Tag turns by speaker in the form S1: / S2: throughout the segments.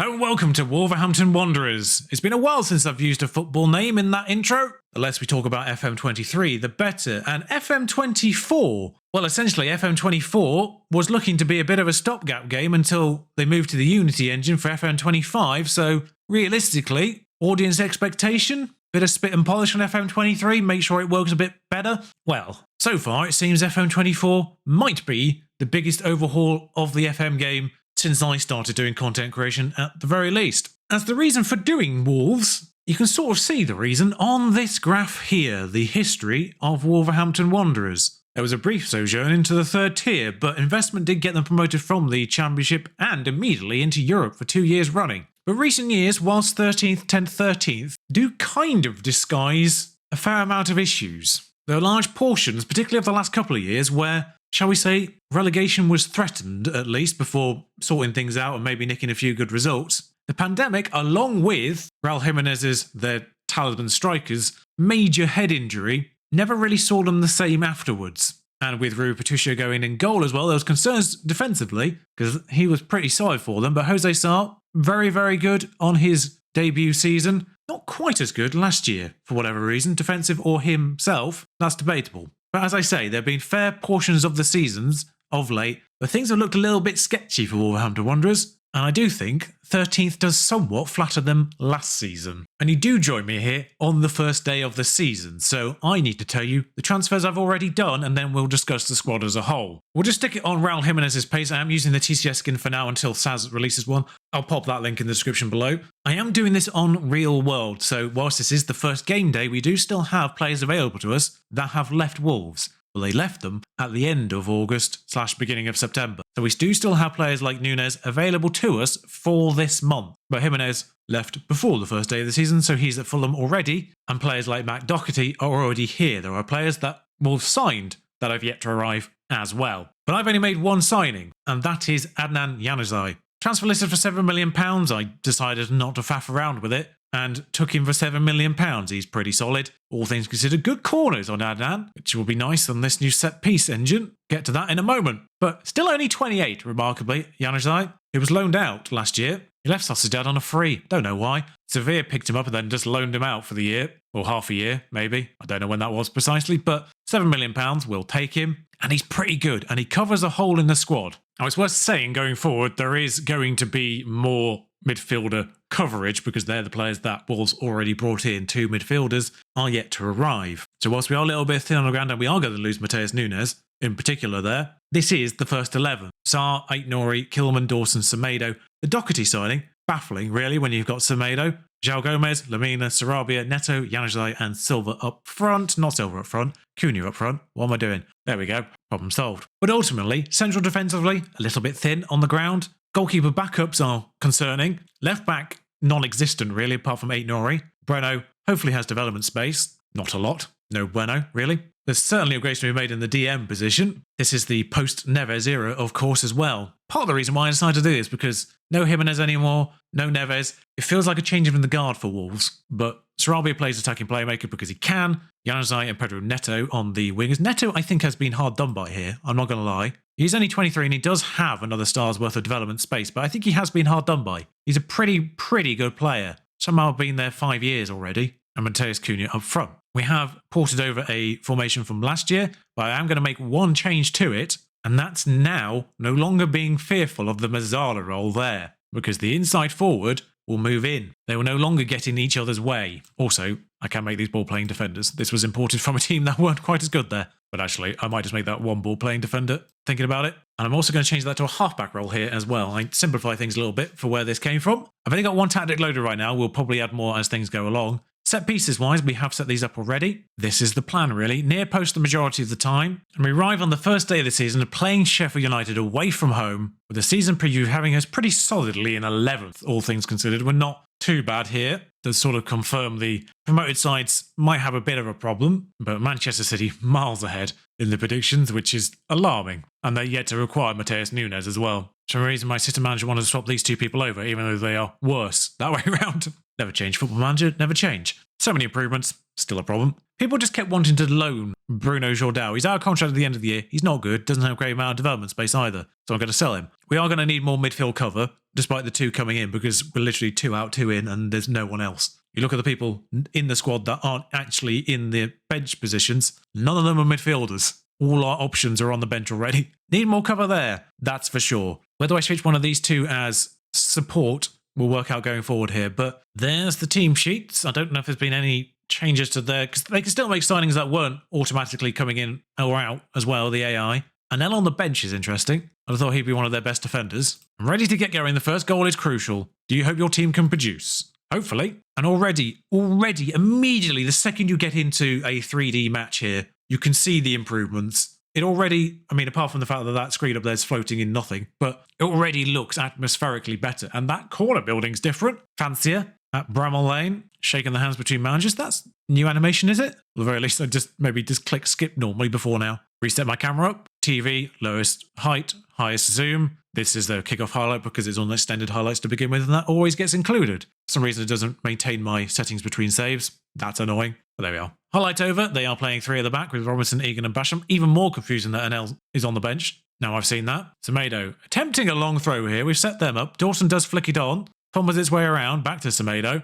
S1: Hello and welcome to Wolverhampton Wanderers. It's been a while since I've used a football name in that intro. The less we talk about FM23, the better. And FM24, well, essentially FM24 was looking to be a bit of a stopgap game until they moved to the Unity engine for FM25. So realistically, audience expectation, bit of spit and polish on FM23, make sure it works a bit better. Well, so far it seems FM24 might be the biggest overhaul of the FM game since I started doing content creation at the very least. As the reason for doing Wolves, you can sort of see the reason on this graph here, the history of Wolverhampton Wanderers. There was a brief sojourn into the third tier, but investment did get them promoted from the Championship and immediately into Europe for 2 years running. But recent years, whilst 13th, 10th, 13th, do kind of disguise a fair amount of issues. There are large portions, particularly of the last couple of years, where, shall we say, relegation was threatened at least before sorting things out and maybe nicking a few good results. The pandemic, along with Raul Jimenez's, their talisman striker's, major head injury, never really saw them the same afterwards. And with Rui Patricio going in goal as well, there was concerns defensively, because he was pretty solid for them, but Jose Sarr, very, very good on his debut season. Not quite as good last year, for whatever reason, defensive or himself, that's debatable. But as I say, there have been fair portions of the seasons of late where things have looked a little bit sketchy for Wolverhampton Wanderers, and I do think 13th does somewhat flatter them last season. And you do join me here on the first day of the season, so I need to tell you the transfers I've already done, and then we'll discuss the squad as a whole. We'll just stick it on Raul Jimenez's pace. I am using the TCS skin for now until Saz releases one. I'll pop that link in the description below. I am doing this on real world, so whilst this is the first game day, we do still have players available to us that have left Wolves. Well, they left them at the end of August/beginning of September. So we do still have players like Nunes available to us for this month. But Jimenez left before the first day of the season, so he's at Fulham already. And players like Matt Doherty are already here. There are players that Wolves signed that have yet to arrive as well. But I've only made one signing, and that is Adnan Januzaj. Transfer listed for £7 million. I decided not to faff around with it and took him for £7 million. He's pretty solid. All things considered, good corners on Adnan, which will be nice on this new set-piece engine. Get to that in a moment. But still only 28, remarkably, Januzaj. He was loaned out last year. He left Sociedad on a free. Don't know why. Sevilla picked him up and then just loaned him out for the year. Or half a year, maybe. I don't know when that was precisely, but £7 million, we'll take him. And he's pretty good, and he covers a hole in the squad. Now, it's worth saying going forward, there is going to be more midfielder coverage because they're the players that Wolves already brought in. Two midfielders are yet to arrive. So whilst we are a little bit thin on the ground and we are going to lose Mateus Nunes, in particular there, this is the first 11. Sarr, Aït-Nouri, Kilman, Dawson, Semedo. The Doherty signing, baffling really when you've got Semedo, João Gomez, Lamina, Sarabia, Neto, Januzaj and Silva up front. Not Silva up front, Cunha up front. What am I doing? There we go, problem solved. But ultimately, central defensively, a little bit thin on the ground. Goalkeeper backups are concerning. Left back, non-existent really, apart from Aït-Nouri. Breno hopefully has development space. Not a lot. No bueno, really. There's certainly upgrades to be made in the DM position. This is the post-Neves era, of course, as well. Part of the reason why I decided to do this is because no Jimenez anymore, no Neves. It feels like a change in the guard for Wolves, but Sarabia plays attacking playmaker because he can. Januzaj and Pedro Neto on the wingers. Neto, I think, has been hard done by here. I'm not going to lie. He's only 23 and he does have another star's worth of development space, but I think he has been hard done by. He's a pretty good player. Somehow been there 5 years already. And Mateus Cunha up front. We have ported over a formation from last year, but I am going to make one change to it, and that's now no longer being fearful of the Mazzala role there, because the inside forward will move in. They will no longer get in each other's way. Also, I can make these ball-playing defenders. This was imported from a team that weren't quite as good there. But actually, I might just make that one ball-playing defender, thinking about it. And I'm also going to change that to a halfback role here as well. I simplify things a little bit for where this came from. I've only got one tactic loaded right now. We'll probably add more as things go along. Set pieces wise, we have set these up already. This is the plan really. Near post the majority of the time. And we arrive on the first day of the season playing Sheffield United away from home, with the season preview having us pretty solidly in 11th, all things considered. We're not too bad here. To sort of confirm the promoted sides might have a bit of a problem, but Manchester City miles ahead in the predictions, which is alarming. And they're yet to require Mateus Nunes as well. For some reason, my system manager wanted to swap these two people over, even though they are worse that way around. Never change, Football Manager, never change. So many improvements, still a problem. People just kept wanting to loan Bruno Jordão. He's out of contract at the end of the year. He's not good, doesn't have a great amount of development space either. So I'm going to sell him. We are going to need more midfield cover. despite the 2 coming in, because we're literally 2 out, 2 in, and there's no one else. You look at the people in the squad that aren't actually in the bench positions, none of them are midfielders. All our options are on the bench already. Need more cover there, that's for sure. Whether I switch one of these 2 as support will work out going forward here, but there's the team sheets. I don't know if there's been any changes to there, because they can still make signings that weren't automatically coming in or out as well, the AI. Anel on the bench is interesting. I thought he'd be one of their best defenders. I'm ready to get going. The first goal is crucial. Do you hope your team can produce? Hopefully. And already, immediately, the second you get into a 3D match here, you can see the improvements. It already, I mean, apart from the fact that that screen up there is floating in nothing, but it already looks atmospherically better. And that corner building's different. Fancier. At Bramall Lane, shaking the hands between managers. That's new animation, is it? At the very least, I maybe click skip normally before now. Reset my camera up. TV, lowest height, highest zoom. This is the kickoff highlight because it's on extended highlights to begin with, and that always gets included. For some reason, it doesn't maintain my settings between saves. That's annoying. But there we are. Highlight over. They are playing 3 at the back with Robinson, Egan and Basham. Even more confusing that Anel is on the bench. Now I've seen that. Semedo attempting a long throw here. We've set them up. Dawson does flick it on. Fumbles its way around, back to Semedo.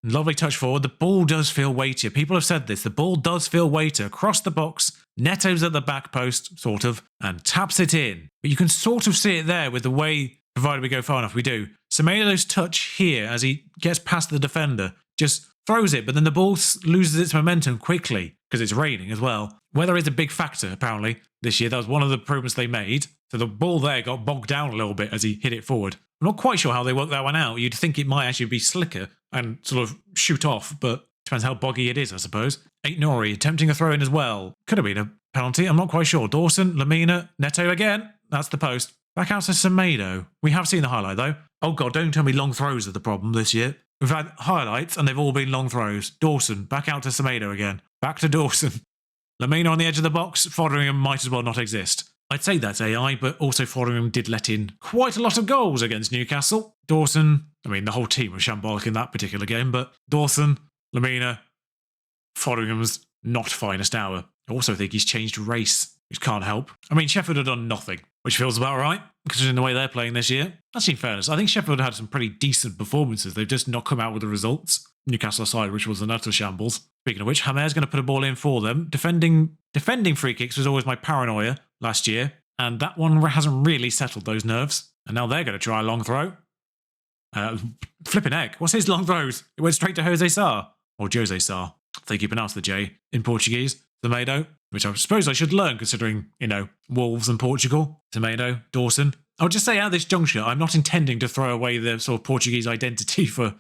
S1: Lovely touch forward. The ball does feel weightier. People have said this. The ball does feel weightier. Across the box, Neto's at the back post, sort of, and taps it in. But you can sort of see it there with the way, provided we go far enough, we do. Semedo's touch here, as he gets past the defender, just throws it, but then the ball loses its momentum quickly, because it's raining as well. Weather is a big factor, apparently, this year. That was one of the improvements they made. So the ball there got bogged down a little bit as he hit it forward. I'm not quite sure how they worked that one out. You'd think it might actually be slicker and sort of shoot off, but depends how boggy it is, I suppose. Nori attempting a throw in as well. Could have been a penalty. I'm not quite sure. Dawson, Lamina, Neto again. That's the post. Back out to Semedo. We have seen the highlight though. Oh God, don't tell me long throws are the problem this year. We've had highlights and they've all been long throws. Dawson, back out to Semedo again. Back to Dawson. Lamina on the edge of the box. Fotheringham might as well not exist. I'd say that's AI, but also Fotheringham did let in quite a lot of goals against Newcastle. Dawson, I mean, the whole team was shambolic in that particular game, but Dawson, Lamina, Fotheringham's not finest hour. I also think he's changed race, which can't help. I mean, Sheffield have done nothing, which feels about right, considering the way they're playing this year. Actually, in fairness, I think Sheffield had some pretty decent performances. They've just not come out with the results. Newcastle aside, which was an utter shambles. Speaking of which, Hamer's going to put a ball in for them. Defending free kicks was always my paranoia last year, and that one hasn't really settled those nerves. And now they're going to try a long throw. Flipping heck, what's his long throws? It went straight to Jose Sá, or Jose Sá. I think you pronounce the J in Portuguese. Semedo, which I suppose I should learn considering, Wolves and Portugal. Semedo, Dawson. I'll just say at this juncture, I'm not intending to throw away the sort of Portuguese identity for...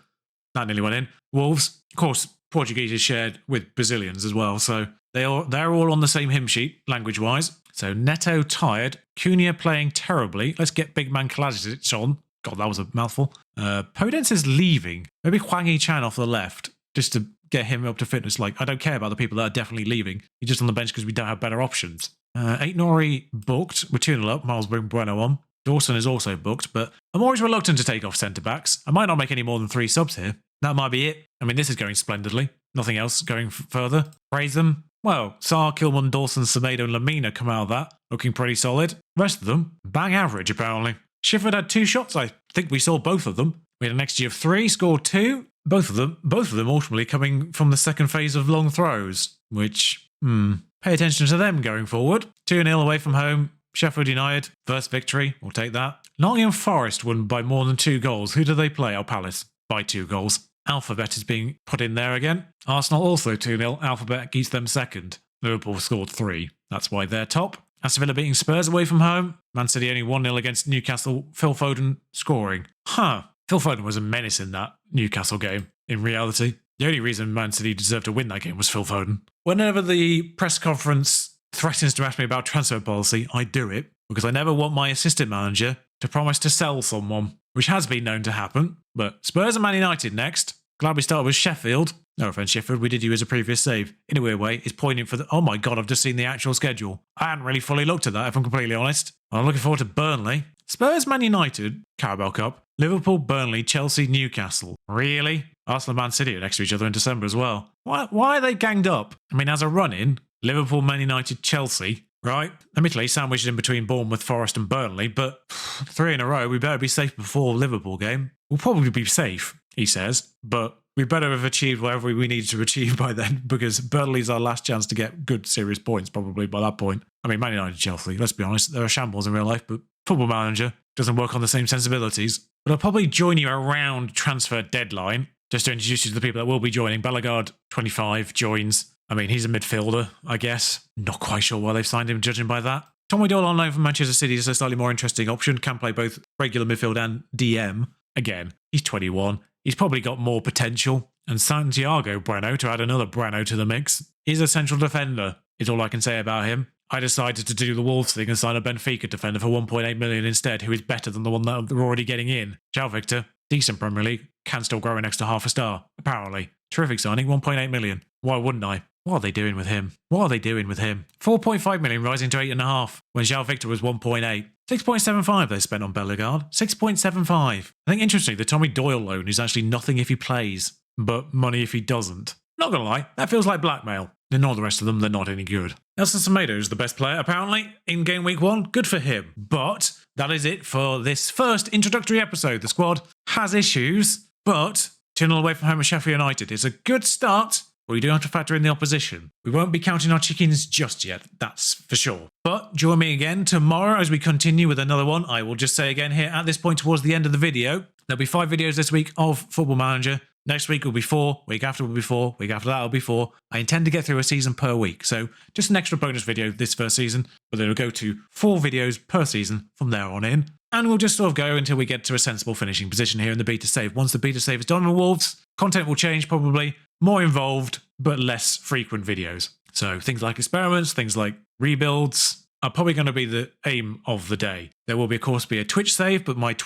S1: That nearly went in. Wolves, of course, Portuguese is shared with Brazilians as well, so they're all on the same hymn sheet, language-wise. So Neto tired, Cunha playing terribly. Let's get big man Kalajdzic on. God, that was a mouthful. Podence is leaving. Maybe Hwang Hee-chan off the left, just to get him up to fitness. Like, I don't care about the people that are definitely leaving. He's just on the bench because we don't have better options. Nori booked. We're 2-0 up. Miles bring Bueno on. Dawson is also booked, but I'm always reluctant to take off centre-backs. I might not make any more than 3 subs here. That might be it. I mean, this is going splendidly. Nothing else going further. Praise them. Well, Sá, Kilman, Dawson, Semedo and Lamina come out of that, looking pretty solid. Rest of them, bang average apparently. Sheffield had 2 shots. I think we saw both of them. We had an XG of 3, scored 2. Both of them ultimately coming from the second phase of long throws, which, pay attention to them going forward. 2-0 away from home. Sheffield United, first victory, we'll take that. Nottingham Forest won by more than 2 goals. Who do they play? Oh, Palace, by 2 goals. Alphabet is being put in there again. Arsenal also 2-0. Alphabet keeps them second. Liverpool scored 3. That's why they're top. Aston Villa beating Spurs away from home. Man City only 1-0 against Newcastle. Phil Foden scoring. Phil Foden was a menace in that Newcastle game, in reality. The only reason Man City deserved to win that game was Phil Foden. Whenever the press conference threatens to ask me about transfer policy, I do it, because I never want my assistant manager to promise to sell someone, which has been known to happen. But Spurs and Man United next. Glad we started with Sheffield. No offence, Sheffield, we did you as a previous save. In a weird way, it's poignant for the... Oh my God, I've just seen the actual schedule. I hadn't really fully looked at that, if I'm completely honest. I'm looking forward to Burnley. Spurs, Man United, Carabao Cup, Liverpool, Burnley, Chelsea, Newcastle. Really? Arsenal and Man City are next to each other in December as well. Why are they ganged up? I mean, as a run-in, Liverpool, Man United, Chelsea. right? Admittedly, sandwiched in between Bournemouth, Forest and Burnley, but 3 in a row, we better be safe before Liverpool game. We'll probably be safe, he says, but we better have achieved whatever we needed to achieve by then, because Burnley's our last chance to get good, serious points probably by that point. I mean, Man United and Chelsea, let's be honest, they're a shambles in real life, but Football Manager doesn't work on the same sensibilities. But I'll probably join you around transfer deadline, just to introduce you to the people that will be joining. Bellegarde, 25, joins. I mean, he's a midfielder, I guess. Not quite sure why they've signed him, judging by that. Tommy Doyle on loan from Manchester City is a slightly more interesting option. Can play both regular midfield and DM. Again, he's 21. He's probably got more potential. And Santiago Breno, to add another Breno to the mix, is a central defender, is all I can say about him. I decided to do the Wolves thing and sign a Benfica defender for 1.8 million instead, who is better than the one that they're already getting in. João Victor, decent Premier League, can still grow an extra half a star, apparently. Terrific signing, 1.8 million. Why wouldn't I? What are they doing with him? What are they doing with him? 4.5 million rising to 8.5 when João Victor was 1.8. 6.75 they spent on Bellegarde. 6.75. I think interestingly, the Tommy Doyle loan is actually nothing if he plays, but money if he doesn't. Not gonna lie, that feels like blackmail. Ignore the rest of them, they're not any good. Nelson Semedo is the best player, apparently, in game week 1. Good for him. But that is it for this first introductory episode. The squad has issues, but 2-0 away from home at Sheffield United is a good start. But we do have to factor in the opposition. We won't be counting our chickens just yet, that's for sure. But join me again tomorrow as we continue with another one. I will just say again here at this point towards the end of the video, there'll be 5 videos this week of Football Manager. Next week will be 4, week after will be 4, week after that will be 4. I intend to get through a season per week, so just an extra bonus video this first season, but it'll go to 4 videos per season from there on in. And we'll just sort of go until we get to a sensible finishing position here in the beta save. Once the beta save is done with Wolves, content will change probably, more involved, but less frequent videos. So things like experiments, things like rebuilds are probably going to be the aim of the day. There will, of course, be a Twitch save, but my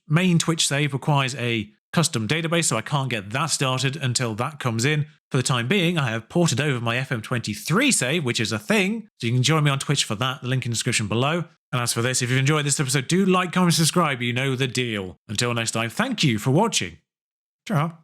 S1: main Twitch save requires a custom database, so I can't get that started until that comes in. For the time being, I have ported over my FM23 save, which is a thing, so you can join me on Twitch for that, the link in the description below. And as for this, if you've enjoyed this episode, do like, comment, subscribe, you know the deal. Until next time, thank you for watching. Ciao.